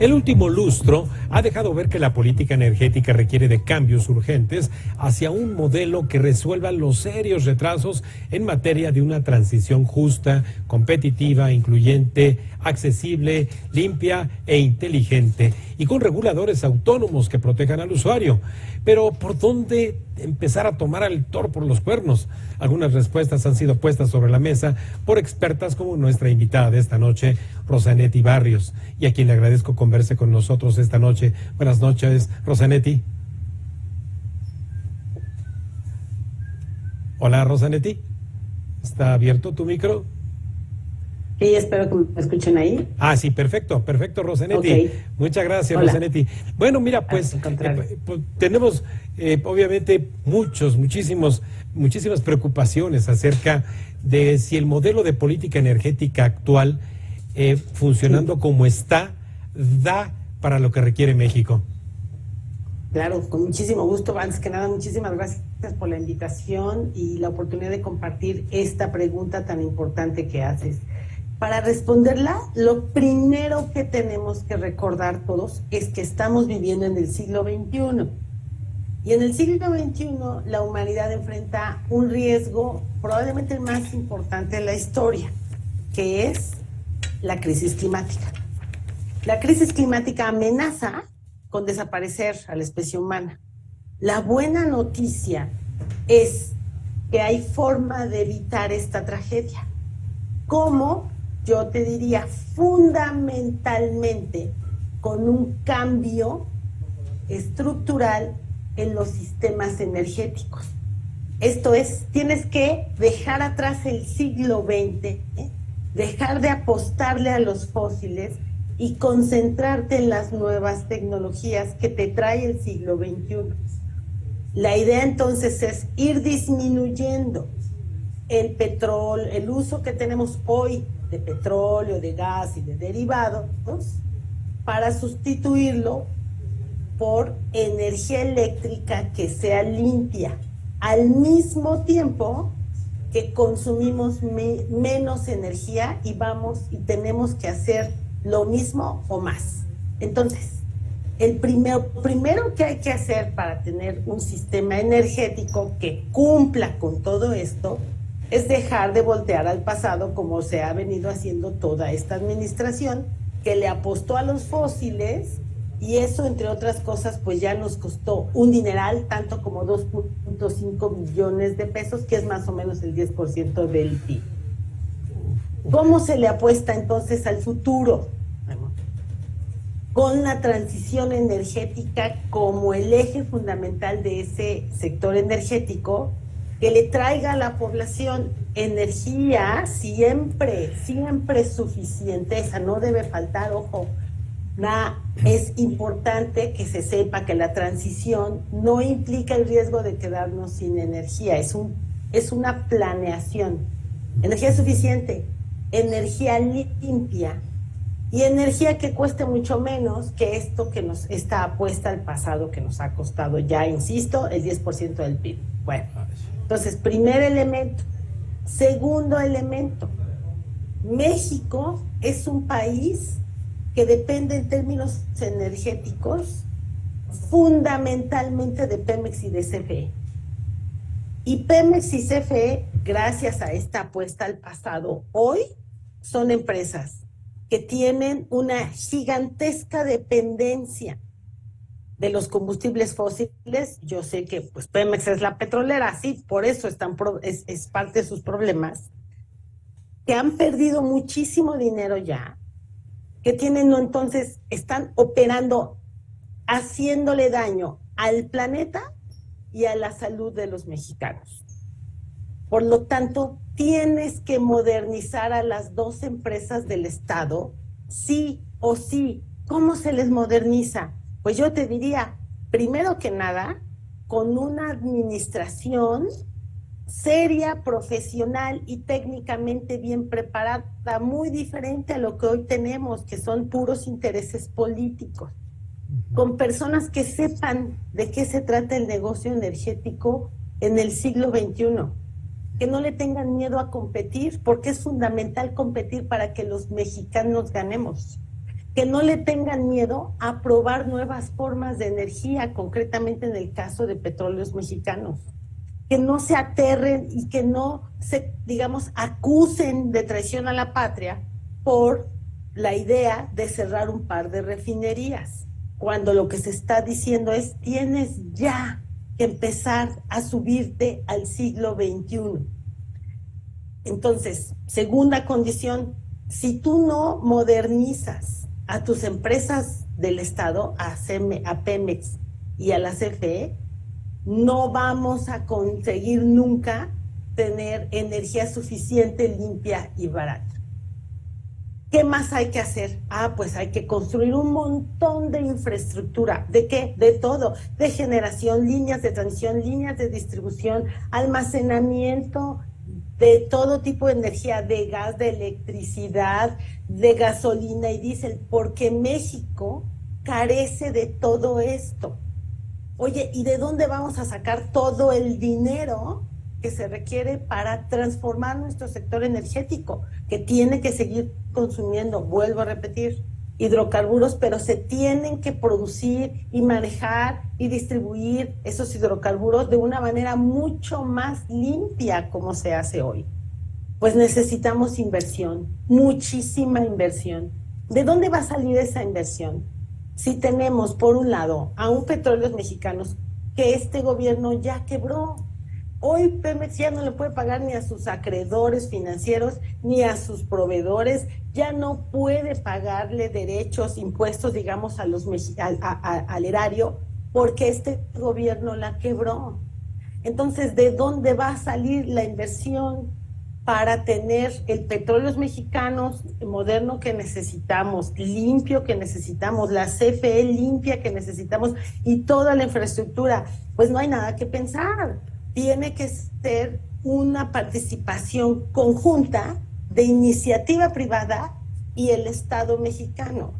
El último lustro ha dejado ver que la política energética requiere de cambios urgentes hacia un modelo que resuelva los serios retrasos en materia de una transición justa, competitiva, incluyente, accesible, limpia e inteligente, y con reguladores autónomos que protejan al usuario. Pero ¿por dónde empezar a tomar al toro por los cuernos? Algunas respuestas han sido puestas sobre la mesa por expertas como nuestra invitada de esta noche, Rosanetti Barrios, y a quien le agradezco converse con nosotros esta noche. Buenas noches, Rosanetti. Hola, Rosanetti. ¿Está abierto tu micro? Sí, espero que me escuchen ahí. Ah, sí, perfecto, Rosanetti. Okay. Muchas gracias, Hola. Rosanetti. Bueno, mira, pues, tenemos obviamente muchísimas preocupaciones acerca de si el modelo de política energética actual, funcionando como está, da para lo que requiere México. Claro, con muchísimo gusto. Antes que nada, muchísimas gracias por la invitación y la oportunidad de compartir esta pregunta tan importante que haces. Para responderla, lo primero que tenemos que recordar todos es que estamos viviendo en el siglo XXI. Y en el siglo XXI la humanidad enfrenta un riesgo probablemente el más importante de la historia, que es la crisis climática. La crisis climática amenaza con desaparecer a la especie humana. La buena noticia es que hay forma de evitar esta tragedia. ¿Cómo? Yo te diría fundamentalmente con un cambio estructural en los sistemas energéticos. Esto es, tienes que dejar atrás el siglo XX, dejar de apostarle a los fósiles y concentrarte en las nuevas tecnologías que te trae el siglo XXI. La idea entonces es ir disminuyendo el petróleo, el uso que tenemos hoy de petróleo, de gas y de derivados, para sustituirlo por energía eléctrica que sea limpia, al mismo tiempo que consumimos menos energía y tenemos que hacer lo mismo o más. Entonces, primero que hay que hacer para tener un sistema energético que cumpla con todo esto es dejar de voltear al pasado como se ha venido haciendo toda esta administración, que le apostó a los fósiles, y eso, entre otras cosas, pues ya nos costó un dineral, tanto como 2.5 billones de pesos, que es más o menos el 10% del PIB. ¿Cómo se le apuesta entonces al futuro? Con la transición energética como el eje fundamental de ese sector energético, que le traiga a la población energía siempre suficiente, esa no debe faltar, ojo. Es importante que se sepa que la transición no implica el riesgo de quedarnos sin energía, es una planeación. Energía suficiente, energía limpia y energía que cueste mucho menos que esta apuesta al pasado que nos ha costado ya, insisto, el 10% del PIB. Bueno, entonces, primer elemento. Segundo elemento, México es un país que depende en términos energéticos fundamentalmente de Pemex y de CFE. Y Pemex y CFE, gracias a esta apuesta al pasado, hoy son empresas que tienen una gigantesca dependencia de los combustibles fósiles. Yo sé que pues Pemex es la petrolera, sí, por eso es parte de sus problemas, que han perdido muchísimo dinero ya, que entonces están operando, haciéndole daño al planeta y a la salud de los mexicanos. Por lo tanto, tienes que modernizar a las dos empresas del Estado, sí o sí. ¿Cómo se les moderniza? Pues yo te diría, primero que nada, con una administración seria, profesional y técnicamente bien preparada, muy diferente a lo que hoy tenemos, que son puros intereses políticos, con personas que sepan de qué se trata el negocio energético en el siglo XXI, que no le tengan miedo a competir, porque es fundamental competir para que los mexicanos ganemos. que no le tengan miedo a probar nuevas formas de energía, concretamente en el caso de Petróleos Mexicanos, que no se aterren y que no se, digamos, acusen de traición a la patria por la idea de cerrar un par de refinerías, cuando lo que se está diciendo es: tienes ya que empezar a subirte al siglo XXI. Entonces, segunda condición, si tú no modernizas a tus empresas del Estado, a Pemex y a la CFE, no vamos a conseguir nunca tener energía suficiente, limpia y barata. ¿Qué más hay que hacer? Pues hay que construir un montón de infraestructura. ¿De qué? De todo. De generación, líneas de transmisión, líneas de distribución, almacenamiento de todo tipo de energía, de gas, de electricidad, de gasolina y diésel, porque México carece de todo esto. Oye, ¿y de dónde vamos a sacar todo el dinero que se requiere para transformar nuestro sector energético, que tiene que seguir consumiendo, vuelvo a repetir, hidrocarburos, pero se tienen que producir y manejar y distribuir esos hidrocarburos de una manera mucho más limpia como se hace hoy? Pues necesitamos inversión, muchísima inversión. ¿De dónde va a salir esa inversión? Si tenemos, por un lado, a un Petróleos Mexicanos que este gobierno ya quebró. Hoy Pemex ya no le puede pagar ni a sus acreedores financieros ni a sus proveedores, ya no puede pagarle derechos, impuestos, digamos, a los al erario, porque este gobierno la quebró. Entonces, ¿de dónde va a salir la inversión para tener el Petróleos Mexicanos moderno que necesitamos, limpio que necesitamos, la CFE limpia que necesitamos y toda la infraestructura? Pues no hay nada que pensar. Tiene que ser una participación conjunta de iniciativa privada y el Estado mexicano.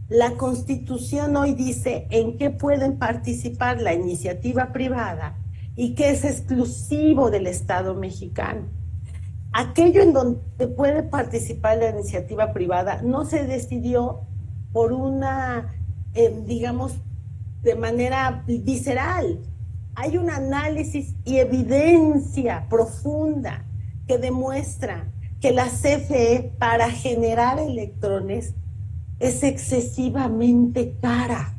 La Constitución hoy dice en qué pueden participar la iniciativa privada y qué es exclusivo del Estado mexicano. Aquello en donde puede participar la iniciativa privada no se decidió por una, digamos, de manera visceral. Hay un análisis y evidencia profunda que demuestra que la CFE para generar electrones es excesivamente cara.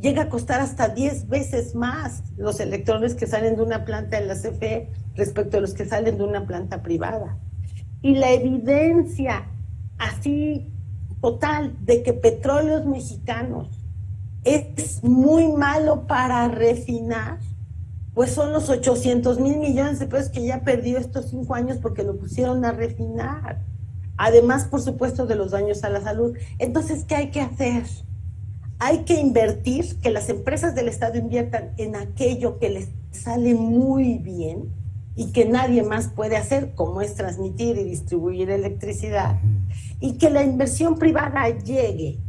Llega a costar hasta 10 veces más los electrones que salen de una planta de la CFE respecto a los que salen de una planta privada. Y la evidencia así total de que Petróleos Mexicanos es muy malo para refinar, pues son los 800,000 millones de pesos que ya perdió estos 5 años porque lo pusieron a refinar. Además, por supuesto, de los daños a la salud. Entonces, ¿qué hay que hacer? Hay que invertir, que las empresas del Estado inviertan en aquello que les sale muy bien y que nadie más puede hacer, como es transmitir y distribuir electricidad, y que la inversión privada llegue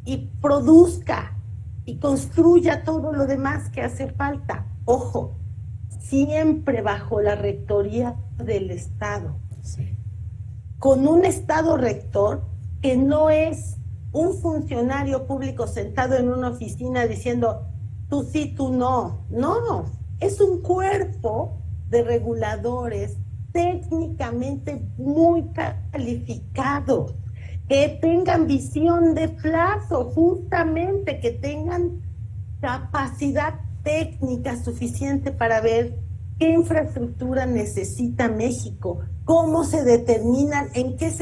y produzca y construya todo lo demás que hace falta. Ojo, siempre bajo la rectoría del Estado. Sí. Con un Estado rector que no es un funcionario público sentado en una oficina diciendo tú sí, tú no. No, es un cuerpo de reguladores técnicamente muy calificados, que tengan visión de plazo, justamente, que tengan capacidad técnica suficiente para ver qué infraestructura necesita México, cómo se determinan, en qué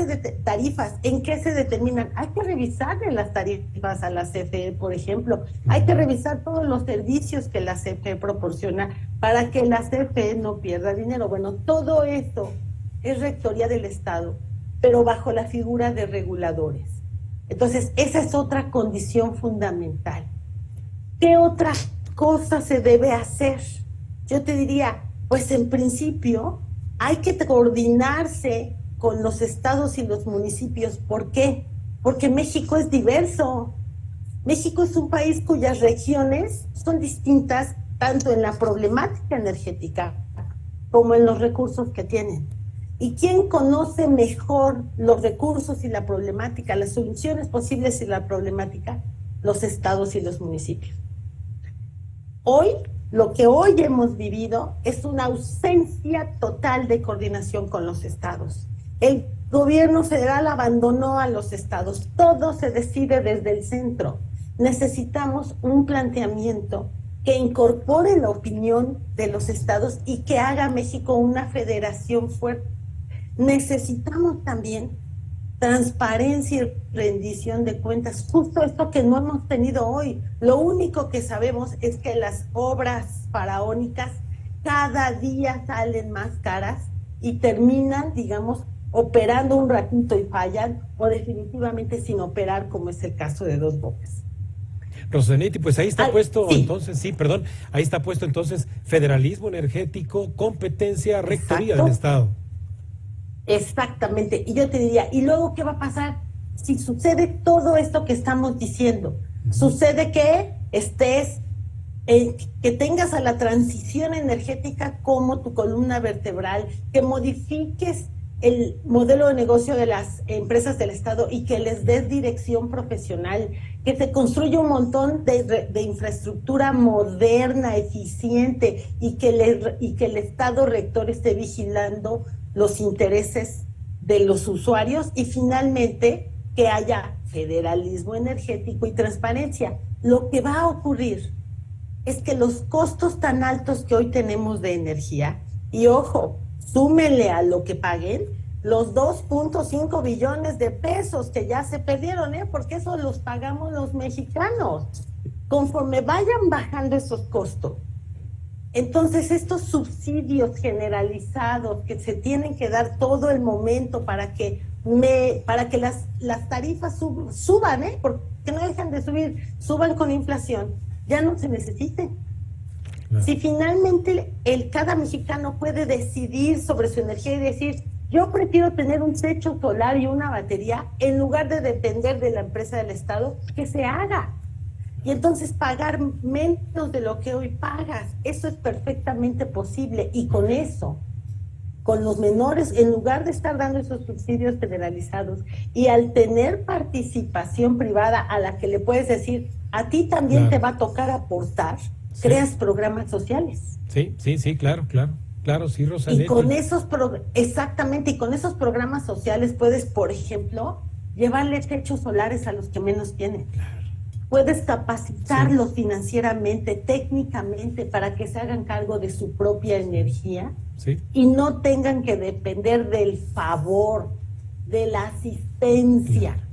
tarifas, en qué se determinan. Hay que revisarle las tarifas a la CFE, por ejemplo. Hay que revisar todos los servicios que la CFE proporciona para que la CFE no pierda dinero. Bueno, todo eso es rectoría del Estado, pero bajo la figura de reguladores. Entonces, esa es otra condición fundamental. ¿Qué otra cosa se debe hacer? Yo te diría, pues en principio hay que coordinarse con los estados y los municipios. ¿Por qué? Porque México es diverso. México es un país cuyas regiones son distintas tanto en la problemática energética como en los recursos que tienen. ¿Y quién conoce mejor los recursos y la problemática, las soluciones posibles y la problemática? Los estados y los municipios. Hoy, lo que hoy hemos vivido es una ausencia total de coordinación con los estados. El gobierno federal abandonó a los estados, todo se decide desde el centro. Necesitamos un planteamiento que incorpore la opinión de los estados y que haga México una federación fuerte. Necesitamos también transparencia y rendición de cuentas, justo esto que no hemos tenido hoy. Lo único que sabemos es que las obras faraónicas cada día salen más caras y terminan, digamos, operando un ratito y fallan, o definitivamente sin operar, como es el caso de Dos Bocas. Rosa Netti, pues ahí está puesto, sí. Entonces, ahí está puesto entonces federalismo energético, competencia, rectoría Exacto. del Estado. Exactamente, y yo te diría, ¿y luego qué va a pasar? Si sucede todo esto que estamos diciendo, sucede que que tengas a la transición energética como tu columna vertebral, que modifiques el modelo de negocio de las empresas del Estado y que les des dirección profesional, que se construya un montón de infraestructura moderna, eficiente, y que el Estado rector esté vigilando los intereses de los usuarios, y finalmente que haya federalismo energético y transparencia. Lo que va a ocurrir es que los costos tan altos que hoy tenemos de energía, y ojo, súmele a lo que paguen, los 2.5 billones de pesos que ya se perdieron, porque eso los pagamos los mexicanos. Conforme vayan bajando esos costos, entonces estos subsidios generalizados que se tienen que dar todo el momento para que las tarifas suban, porque no dejan de subir, suban con inflación, ya no se necesiten. Claro. Si finalmente cada mexicano puede decidir sobre su energía y decir, yo prefiero tener un techo solar y una batería en lugar de depender de la empresa del Estado, que se haga. Y entonces pagar menos de lo que hoy pagas, eso es perfectamente posible. Y con eso, con los menores, en lugar de estar dando esos subsidios federalizados, y al tener participación privada a la que le puedes decir, a ti también claro. te va a tocar aportar, sí. creas programas sociales. Sí, claro, sí, Rosa Netti. Y con exactamente, y con esos programas sociales puedes, por ejemplo, llevarle techos solares a los que menos tienen. Claro. Puedes capacitarlos sí. financieramente, técnicamente, para que se hagan cargo de su propia energía sí. y no tengan que depender del favor, de la asistencia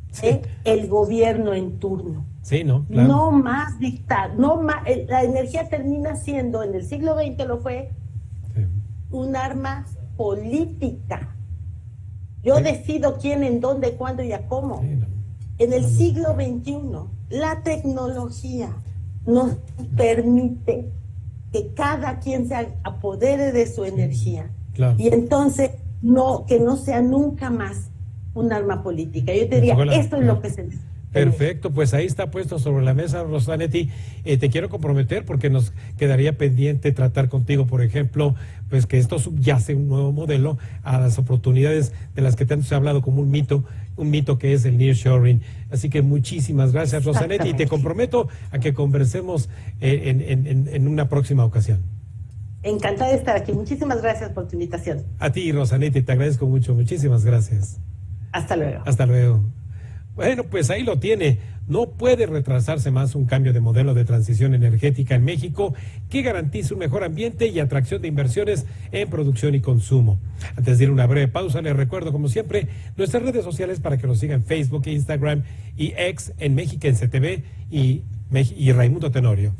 sí. del gobierno en turno. Sí, no, claro. No más dictar, no más, la energía termina siendo, en el siglo XX lo fue, sí. un arma política. Yo sí. decido quién, en dónde, cuándo y a cómo. Sí, no. En el siglo XXI, la tecnología nos permite que cada quien se apodere de su energía. Claro. Y entonces, que no sea nunca más un arma política. Yo te diría, esto es lo que se necesita. Perfecto, pues ahí está puesto sobre la mesa, Rosa Netti. Te quiero comprometer porque nos quedaría pendiente tratar contigo, por ejemplo, pues que esto subyace un nuevo modelo a las oportunidades de las que tanto se ha hablado como un mito que es el nearshoring. Así que muchísimas gracias, Rosa Netti, y te comprometo a que conversemos en una próxima ocasión. Encantada de estar aquí. Muchísimas gracias por tu invitación. A ti, Rosa Netti, te agradezco mucho. Muchísimas gracias. Hasta luego. Hasta luego. Bueno, pues ahí lo tiene. No puede retrasarse más un cambio de modelo de transición energética en México que garantice un mejor ambiente y atracción de inversiones en producción y consumo. Antes de ir a una breve pausa, les recuerdo, como siempre, nuestras redes sociales para que nos sigan: Facebook, Instagram y X, en Mexiquense TV y Raimundo Tenorio.